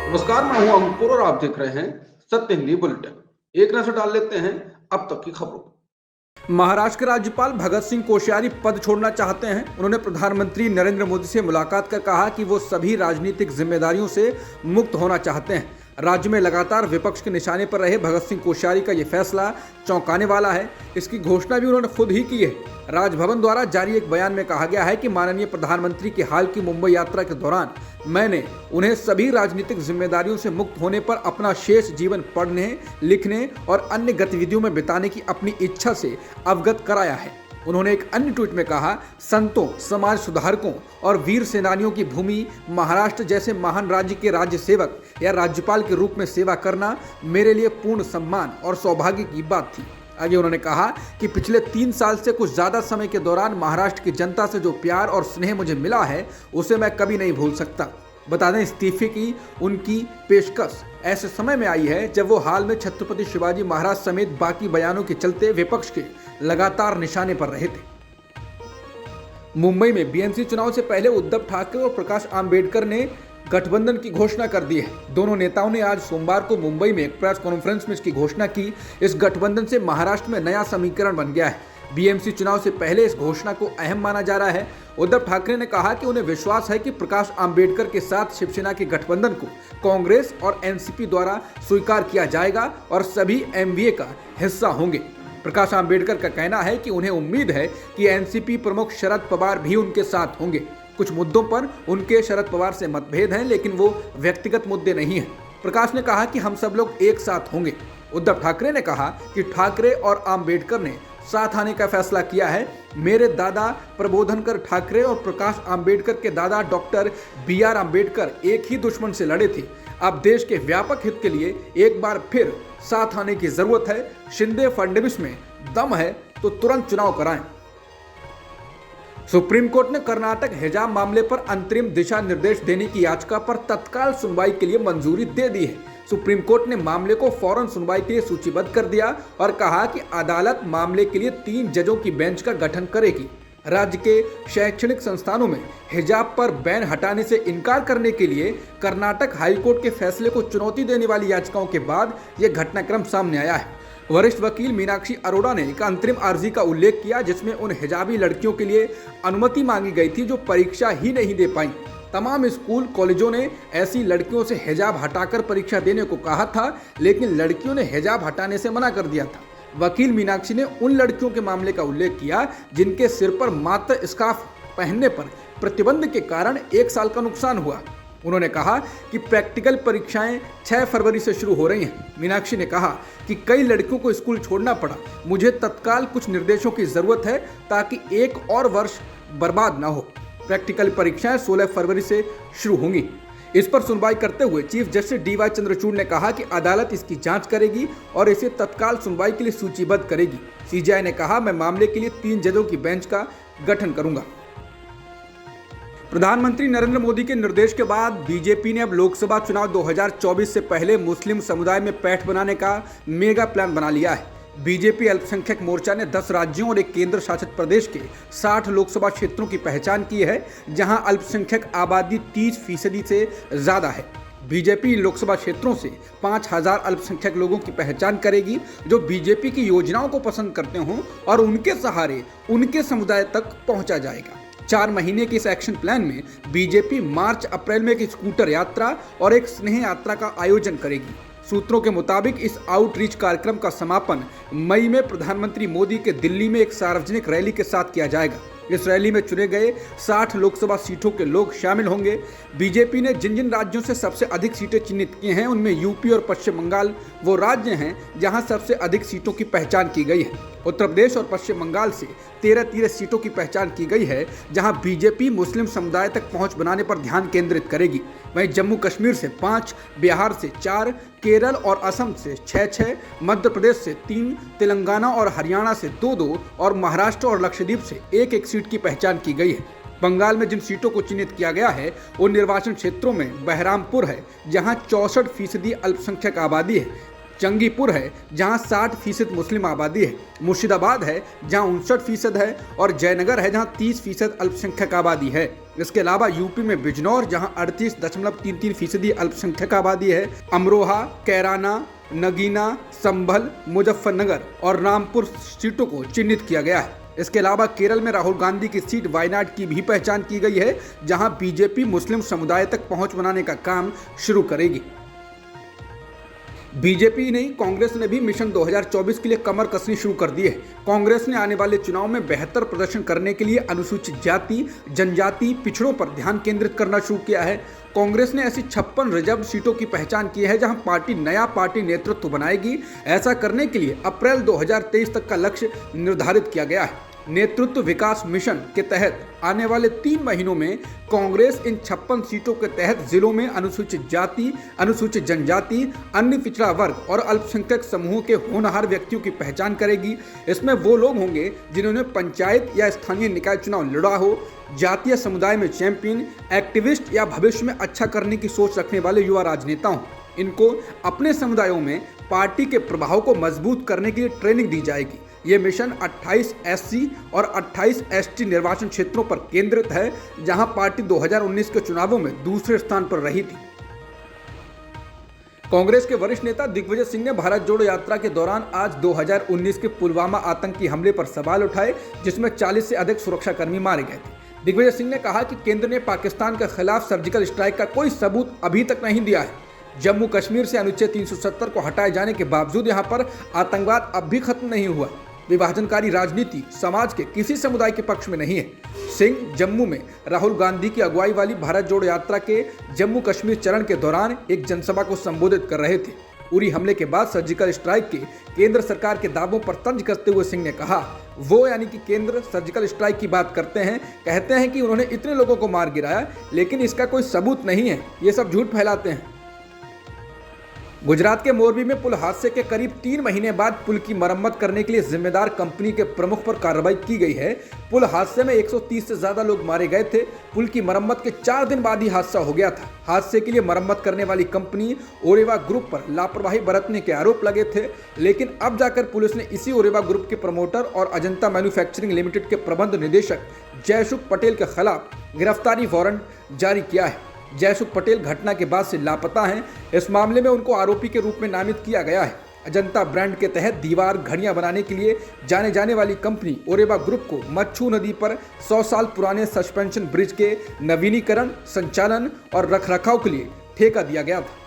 नमस्कार, मैं हूं अंकुर और आप देख रहे हैं सत्य हिंदी बुलेटिन। एक नजर डाल लेते हैं अब तक की खबरों पर। महाराष्ट्र के राज्यपाल भगत सिंह कोश्यारी पद छोड़ना चाहते हैं। उन्होंने प्रधानमंत्री नरेंद्र मोदी से मुलाकात कर कहा कि वो सभी राजनीतिक जिम्मेदारियों से मुक्त होना चाहते हैं। राज्य में लगातार विपक्ष के निशाने पर रहे भगत सिंह कोश्यारी का ये फैसला चौंकाने वाला है। इसकी घोषणा भी उन्होंने खुद ही की है। राजभवन द्वारा जारी एक बयान में कहा गया है कि माननीय प्रधानमंत्री की हाल की मुंबई यात्रा के दौरान मैंने उन्हें सभी राजनीतिक जिम्मेदारियों से मुक्त होने पर अपना शेष जीवन पढ़ने, लिखने और अन्य गतिविधियों में बिताने की अपनी इच्छा से अवगत कराया है। उन्होंने एक अन्य ट्वीट में कहा, संतों, समाज सुधारकों और वीर सेनानियों की भूमि महाराष्ट्र जैसे महान राज्य के राज्य सेवक या राज्यपाल के रूप में सेवा करना मेरे लिए पूर्ण सम्मान और सौभाग्य की बात थी। आगे उन्होंने कहा कि पिछले 3 साल से कुछ ज़्यादा समय के दौरान महाराष्ट्र की जनता से जो प्यार और स्नेह मुझे मिला है उसे मैं कभी नहीं भूल सकता। बता दें, इस्तीफे की उनकी पेशकश ऐसे समय में आई है जब वो हाल में छत्रपति शिवाजी महाराज समेत बाकी बयानों के चलते विपक्ष के लगातार निशाने पर रहे थे। मुंबई में बीएमसी चुनाव से पहले उद्धव ठाकरे और प्रकाश आंबेडकर ने गठबंधन की घोषणा कर दी है। दोनों नेताओं ने आज सोमवार को मुंबई में एक प्रेस कॉन्फ्रेंस में इसकी घोषणा की। इस गठबंधन से महाराष्ट्र में नया समीकरण बन गया है। बीएमसी चुनाव से पहले इस घोषणा को अहम माना जा रहा है। उद्धव ठाकरे ने कहा कि उन्हें विश्वास है कि प्रकाश आंबेडकर के साथ शिवसेना के गठबंधन को कांग्रेस और एनसीपी द्वारा स्वीकार किया जाएगा और सभी एमवीए का हिस्सा होंगे। प्रकाश आंबेडकर का कहना है कि उन्हें उम्मीद है कि एनसीपी प्रमुख शरद पवार भी उनके साथ होंगे। कुछ मुद्दों पर उनके शरद पवार से मतभेद हैं, लेकिन वो व्यक्तिगत मुद्दे नहीं हैं। प्रकाश ने कहा कि हम सब लोग एक साथ होंगे। उद्धव ठाकरे ने कहा कि ठाकरे और आंबेडकर ने साथ आने का फैसला किया है। मेरे दादा प्रबोधनकर ठाकरे और प्रकाश आंबेडकर के दादा डॉक्टर BR आंबेडकर एक ही दुश्मन से लड़े थे। अब देश के व्यापक हित के लिए एक बार फिर साथ आने की जरूरत है। शिंदे फडणवीस में दम है तो तुरंत चुनाव कराएं। सुप्रीम कोर्ट ने कर्नाटक हिजाब मामले पर अंतरिम दिशा निर्देश देने की याचिका पर तत्काल सुनवाई के लिए मंजूरी दे दी है। सुप्रीम कोर्ट ने मामले को फौरन सुनवाई के लिए सूचीबद्ध कर दिया और कहा कि अदालत मामले के लिए 3 जजों की बेंच का गठन करेगी। राज्य के शैक्षणिक संस्थानों में हिजाब पर बैन हटाने से इनकार करने के लिए कर्नाटक हाईकोर्ट के फैसले को चुनौती देने वाली याचिकाओं के बाद यह घटनाक्रम सामने आया है। वरिष्ठ वकील मीनाक्षी अरोड़ा ने एक अंतरिम अर्जी का उल्लेख किया जिसमें उन हिजाबी लड़कियों के लिए अनुमति मांगी गई थी जो परीक्षा ही नहीं दे पाई। तमाम स्कूल कॉलेजों ने ऐसी लड़कियों से हिजाब हटाकर परीक्षा देने को कहा था, लेकिन लड़कियों ने हिजाब हटाने से मना कर दिया था। वकील मीनाक्षी ने उन लड़कियों के मामले का उल्लेख किया जिनके सिर पर मात्र स्कार्फ पहनने पर प्रतिबंध के कारण 1 साल का नुकसान हुआ। उन्होंने कहा कि प्रैक्टिकल परीक्षाएं 6 फरवरी से शुरू हो रही हैं। मीनाक्षी ने कहा कि कई लड़कियों को स्कूल छोड़ना पड़ा। मुझे तत्काल कुछ निर्देशों की जरूरत है ताकि एक और वर्ष बर्बाद न हो। प्रैक्टिकल परीक्षाएं 16 फरवरी से शुरू होंगी। इस पर सुनवाई करते हुए चीफ जस्टिस DY चंद्रचूड़ ने कहा कि अदालत इसकी जांच करेगी और इसे तत्काल सुनवाई के लिए सूचीबद्ध करेगी। CJI ने कहा, मैं मामले के लिए 3 जजों की बेंच का गठन करूंगा। प्रधानमंत्री नरेंद्र मोदी के निर्देश के बाद बीजेपी ने अब लोकसभा चुनाव 2024 से पहले मुस्लिम समुदाय में पैठ बनाने का मेगा प्लान बना लिया है। बीजेपी अल्पसंख्यक मोर्चा ने 10 राज्यों और एक केंद्र शासित प्रदेश के 60 लोकसभा क्षेत्रों की पहचान की है, जहां अल्पसंख्यक आबादी 30% से ज्यादा है। बीजेपी इन लोकसभा क्षेत्रों से 5000 अल्पसंख्यक लोगों की पहचान करेगी जो बीजेपी की योजनाओं को पसंद करते हों और उनके सहारे उनके समुदाय तक पहुंचा जाएगा। 4 महीने के इस एक्शन प्लान में बीजेपी मार्च अप्रैल में एक स्कूटर यात्रा और एक स्नेह यात्रा का आयोजन करेगी। सूत्रों के मुताबिक इस आउटरीच कार्यक्रम का समापन मई में प्रधानमंत्री मोदी के दिल्ली में एक सार्वजनिक रैली के साथ किया जाएगा। इस रैली में चुने गए 60 लोकसभा सीटों के लोग शामिल होंगे। बीजेपी ने जिन जिन राज्यों से सबसे अधिक सीटें चिन्हित की हैं उनमें यूपी और पश्चिम बंगाल वो राज्य हैं जहां सबसे अधिक सीटों की पहचान की गई है। उत्तर प्रदेश और पश्चिम बंगाल से 13 सीटों की पहचान की गई है जहां बीजेपी मुस्लिम समुदाय तक पहुंच बनाने पर ध्यान केंद्रित करेगी। वहीं जम्मू कश्मीर से 5, बिहार से 4, केरल और असम से 6, मध्य प्रदेश से 3, तेलंगाना और हरियाणा से 2 और महाराष्ट्र और लक्षद्वीप से 1 सीट की पहचान की गई है। बंगाल में जिन सीटों को चिन्हित किया गया है उन निर्वाचन क्षेत्रों में बहरामपुर है जहां 64% अल्पसंख्यक आबादी है। जंगीपुर है जहां 60% मुस्लिम आबादी है, मुर्शिदाबाद है जहां 59% है और जयनगर है जहां 30% अल्पसंख्यक आबादी है। इसके अलावा यूपी में बिजनौर जहां 38.33% अल्पसंख्यक आबादी है, अमरोहा, कैराना, नगीना, संभल, मुजफ्फरनगर और रामपुर सीटों को चिन्हित किया गया है। इसके अलावा केरल में राहुल गांधी की सीट वायनाड की भी पहचान की गई है जहां बीजेपी मुस्लिम समुदाय तक पहुंच बनाने का काम शुरू करेगी। बीजेपी नहीं, कांग्रेस ने भी मिशन 2024 के लिए कमर कसनी शुरू कर दी है। कांग्रेस ने आने वाले चुनाव में बेहतर प्रदर्शन करने के लिए अनुसूचित जाति, जनजाति, पिछड़ों पर ध्यान केंद्रित करना शुरू किया है। कांग्रेस ने ऐसी 56 रिजर्व सीटों की पहचान की है जहां पार्टी नेतृत्व बनाएगी। ऐसा करने के लिए अप्रैल 2023 तक का लक्ष्य निर्धारित किया गया है। नेतृत्व विकास मिशन के तहत आने वाले 3 महीनों में कांग्रेस इन 56 सीटों के तहत जिलों में अनुसूचित जाति, अनुसूचित जनजाति, अन्य पिछड़ा वर्ग और अल्पसंख्यक समूहों के होनहार व्यक्तियों की पहचान करेगी। इसमें वो लोग होंगे जिन्होंने पंचायत या स्थानीय निकाय चुनाव लड़ा हो, जातीय समुदाय में चैंपियन, एक्टिविस्ट या भविष्य में अच्छा करने की सोच रखने वाले युवा राजनेता हों। इनको अपने समुदायों में पार्टी के प्रभाव को मजबूत करने के लिए ट्रेनिंग दी जाएगी। ये मिशन 28 एससी और 28 एसटी निर्वाचन क्षेत्रों पर केंद्रित है जहां पार्टी 2019 के चुनावों में दूसरे स्थान पर रही थी। कांग्रेस के वरिष्ठ नेता दिग्विजय सिंह ने भारत जोड़ो यात्रा के दौरान आज 2019 के पुलवामा आतंकी हमले पर सवाल उठाए जिसमें 40 से अधिक सुरक्षाकर्मी मारे गए थे। दिग्विजय सिंह ने कहा कि केंद्र ने पाकिस्तान के खिलाफ सर्जिकल स्ट्राइक का कोई सबूत अभी तक नहीं दिया है। जम्मू कश्मीर से अनुच्छेद 370 को हटाए जाने के बावजूद यहां पर आतंकवाद अब भी खत्म नहीं हुआ। विभाजनकारी राजनीति समाज के किसी समुदाय के पक्ष में नहीं है। सिंह जम्मू में राहुल गांधी की अगुवाई वाली भारत जोड़ो यात्रा के जम्मू कश्मीर चरण के दौरान एक जनसभा को संबोधित कर रहे थे। उरी हमले के बाद सर्जिकल स्ट्राइक के केंद्र सरकार के दावों पर तंज कसते हुए सिंह ने कहा, वो यानी कि केंद्र सर्जिकल स्ट्राइक की बात करते हैं, कहते हैं कि उन्होंने इतने लोगों को मार गिराया, लेकिन इसका कोई सबूत नहीं है, ये सब झूठ फैलाते हैं। गुजरात के मोरबी में पुल हादसे के करीब 3 महीने बाद पुल की मरम्मत करने के लिए जिम्मेदार कंपनी के प्रमुख पर कार्रवाई की गई है। पुल हादसे में 130 से ज्यादा लोग मारे गए थे। पुल की मरम्मत के 4 दिन बाद ही हादसा हो गया था। हादसे के लिए मरम्मत करने वाली कंपनी ओरेवा ग्रुप पर लापरवाही बरतने के आरोप लगे थे, लेकिन अब जाकर पुलिस ने इसी ओरेवा ग्रुप के प्रमोटर और अजंता मैन्युफैक्चरिंग लिमिटेड के प्रबंध निदेशक जयसुख पटेल के खिलाफ गिरफ्तारी वारंट जारी किया है। जयसुख पटेल घटना के बाद से लापता हैं। इस मामले में उनको आरोपी के रूप में नामित किया गया है। अजंता ब्रांड के तहत दीवार घड़ियां बनाने के लिए जाने जाने वाली कंपनी ओरेवा ग्रुप को मच्छू नदी पर 100 साल पुराने सस्पेंशन ब्रिज के नवीनीकरण, संचालन और रखरखाव के लिए ठेका दिया गया था।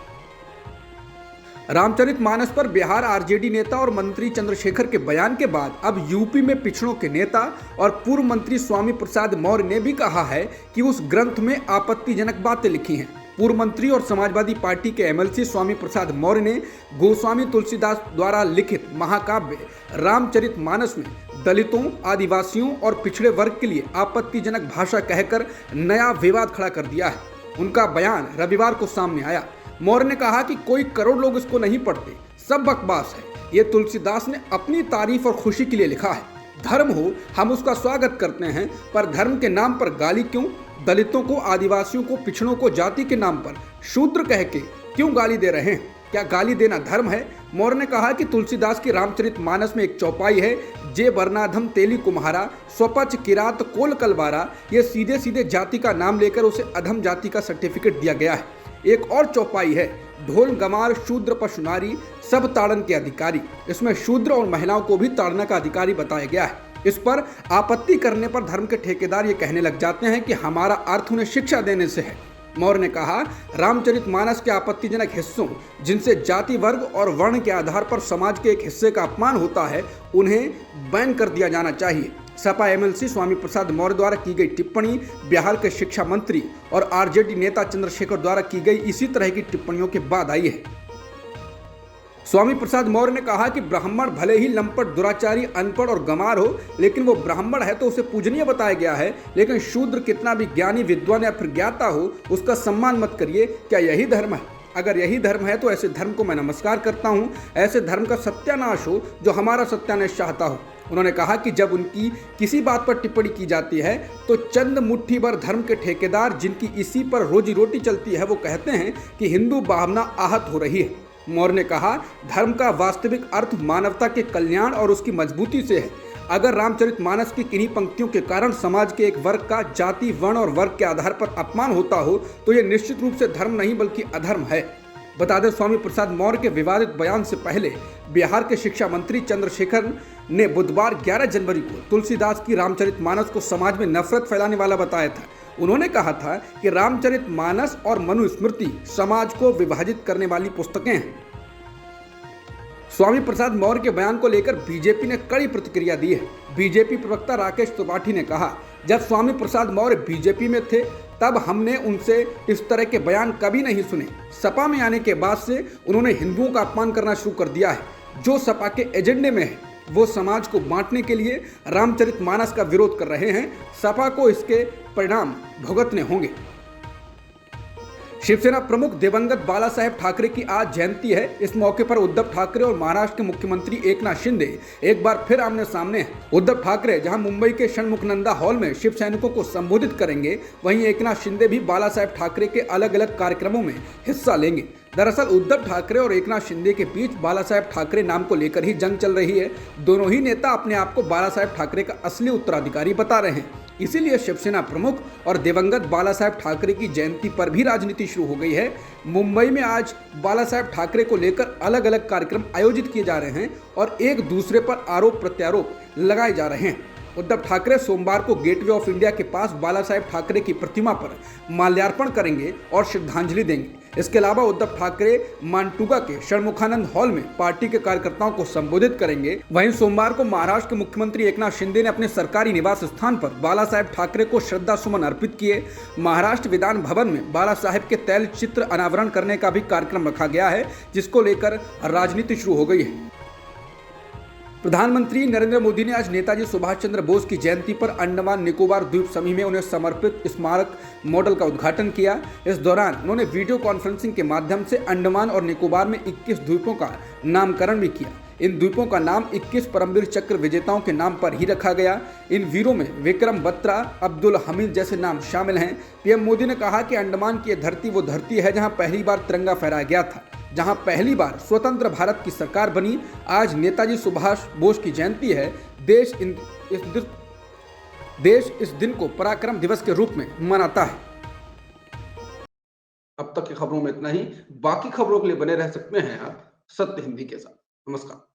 रामचरितमानस पर बिहार आरजेडी नेता और मंत्री चंद्रशेखर के बयान के बाद अब यूपी में पिछड़ों के नेता और पूर्व मंत्री स्वामी प्रसाद मौर्य ने भी कहा है कि उस ग्रंथ में आपत्तिजनक बातें लिखी हैं। पूर्व मंत्री और समाजवादी पार्टी के एमएलसी स्वामी प्रसाद मौर्य ने गोस्वामी तुलसीदास द्वारा लिखित महाकाव्य रामचरितमानस में दलितों, आदिवासियों और पिछड़े वर्ग के लिए आपत्तिजनक भाषा कहकर नया विवाद खड़ा कर दिया है। उनका बयान रविवार को सामने आया। मौर्य ने कहा कि कोई करोड़ लोग इसको नहीं पढ़ते, सब बकवास है। ये तुलसीदास ने अपनी तारीफ और खुशी के लिए लिखा है। धर्म हो, हम उसका स्वागत करते हैं, पर धर्म के नाम पर गाली क्यों? दलितों को, आदिवासियों को, पिछड़ों को जाति के नाम पर शूद्र कह के क्यों गाली दे रहे हैं? क्या गाली देना धर्म है? मौर्य ने कहा कि तुलसीदास की रामचरितमानस में एक चौपाई है, जे वर्णाधम तेली कुम्हारा, स्वपच किरात कोल कलवारा। ये सीधे सीधे जाति का नाम लेकर उसे अधम जाति का सर्टिफिकेट दिया गया है। एक और चौपाई है, ढोल गमार शूद्र पशु नारी सब ताड़न के अधिकारी। इसमें शूद्र और महिलाओं को भी ताड़ना का अधिकारी बताया गया है। इस पर आपत्ति करने पर धर्म के ठेकेदार ये कहने लग जाते हैं कि हमारा अर्थ उन्हें शिक्षा देने से है। मौर्य ने कहा, रामचरितमानस के आपत्तिजनक हिस्सों जिनसे जाति, वर्ग और वर्ण के आधार पर समाज के एक हिस्से का अपमान होता है, उन्हें बैन कर दिया जाना चाहिए। सपा एमएलसी स्वामी प्रसाद मौर्य द्वारा की गई टिप्पणी बिहार के शिक्षा मंत्री और आरजेडी नेता चंद्रशेखर द्वारा की गई इसी तरह की टिप्पणियों के बाद आई है। स्वामी प्रसाद मौर्य ने कहा कि ब्राह्मण भले ही लंपट, दुराचारी, अनपढ़ और गंवार हो, लेकिन वो ब्राह्मण है तो उसे पूजनीय बताया गया है। लेकिन शूद्र कितना भी ज्ञानी, विद्वान या फिर ज्ञाता हो, उसका सम्मान मत करिए। क्या यही धर्म है? अगर यही धर्म है तो ऐसे धर्म को मैं नमस्कार करता हूँ। ऐसे धर्म का सत्यानाश हो जो हमारा सत्यानाश चाहता हो। उन्होंने कहा कि जब उनकी किसी बात पर टिप्पणी की जाती है तो चंद मुट्ठी भर धर्म के ठेकेदार जिनकी इसी पर रोजी रोटी चलती है, वो कहते हैं कि हिंदू भावना आहत हो रही है। मौर्य ने कहा, धर्म का वास्तविक अर्थ मानवता के कल्याण और उसकी मजबूती से है। अगर रामचरितमानस की किन्हीं पंक्तियों के कारण समाज के एक वर्ग का जाति, वर्ण और वर्ग के आधार पर अपमान होता हो तो यह निश्चित रूप से धर्म नहीं बल्कि अधर्म है। बता दें, स्वामी प्रसाद मौर्य के विवादित बयान से पहले बिहार के शिक्षा मंत्री चंद्रशेखर ने बुधवार 11 जनवरी को तुलसीदास की रामचरितमानस को समाज में नफरत फैलाने वाला बताया था। उन्होंने कहा था कि रामचरितमानस और मनुस्मृति समाज को विभाजित करने वाली पुस्तकें हैं। स्वामी प्रसाद मौर्य के बयान को लेकर बीजेपी ने कड़ी प्रतिक्रिया दी है। बीजेपी प्रवक्ता राकेश त्रिपाठी ने कहा, जब स्वामी प्रसाद मौर्य बीजेपी में थे तब हमने उनसे इस तरह के बयान कभी नहीं सुने। सपा में आने के बाद से उन्होंने हिंदुओं का अपमान करना शुरू कर दिया है। जो सपा के एजेंडे में है वो समाज को बांटने के लिए रामचरितमानस का विरोध कर रहे हैं। सपा को इसके परिणाम भुगतने होंगे। शिवसेना प्रमुख दिवंगत बाला साहेब ठाकरे की आज जयंती है। इस मौके पर उद्धव ठाकरे और महाराष्ट्र के मुख्यमंत्री एकनाथ शिंदे एक बार फिर आमने सामने हैं। उद्धव ठाकरे जहां मुंबई के षणमुखनंदा हॉल में शिव सैनिकों को संबोधित करेंगे, वहीं एकनाथ शिंदे भी बाला साहेब ठाकरे के अलग अलग कार्यक्रमों में हिस्सा लेंगे। दरअसल उद्धव ठाकरे और एकनाथ शिंदे के बीच बाला साहेब ठाकरे नाम को लेकर ही जंग चल रही है। दोनों ही नेता अपने आप को बाला साहेब ठाकरे का असली उत्तराधिकारी बता रहे हैं। इसीलिए शिवसेना प्रमुख और दिवंगत बाला साहेब ठाकरे की जयंती पर भी राजनीति शुरू हो गई है। मुंबई में आज बाला साहेब ठाकरे को लेकर अलग अलग कार्यक्रम आयोजित किए जा रहे हैं और एक दूसरे पर आरोप प्रत्यारोप लगाए जा रहे हैं। उद्धव ठाकरे सोमवार को गेटवे ऑफ इंडिया के पास बाला साहेब ठाकरे की प्रतिमा पर माल्यार्पण करेंगे और श्रद्धांजलि देंगे। इसके अलावा उद्धव ठाकरे मांटुगा के षणमुखानंद हॉल में पार्टी के कार्यकर्ताओं को संबोधित करेंगे। वहीं सोमवार को महाराष्ट्र के मुख्यमंत्री एकनाथ शिंदे ने अपने सरकारी निवास स्थान पर बाला साहेब ठाकरे को श्रद्धा सुमन अर्पित किए। महाराष्ट्र विधान भवन में बाला साहेब के तैल चित्र अनावरण करने का भी कार्यक्रम रखा गया है, जिसको लेकर राजनीति शुरू हो गई है। प्रधानमंत्री नरेंद्र मोदी ने आज नेताजी सुभाष चंद्र बोस की जयंती पर अंडमान निकोबार द्वीप समूह में उन्हें समर्पित स्मारक मॉडल का उद्घाटन किया। इस दौरान उन्होंने वीडियो कॉन्फ्रेंसिंग के माध्यम से अंडमान और निकोबार में 21 द्वीपों का नामकरण भी किया। इन द्वीपों का नाम 21 परमवीर चक्र विजेताओं के नाम पर ही रखा गया। इन वीरों में विक्रम बत्रा, अब्दुल हमीद जैसे नाम शामिल हैं। पीएम मोदी ने कहा कि अंडमान की धरती वो धरती है जहां पहली बार तिरंगा फहराया गया था, जहां पहली बार स्वतंत्र भारत की सरकार बनी। आज नेताजी सुभाष बोस की जयंती है। देश इस दिन को पराक्रम दिवस के रूप में मनाता है। अब तक की खबरों में इतना ही। बाकी खबरों के लिए बने रह सकते हैं आप सत्य हिंदी के साथ। नमस्कार।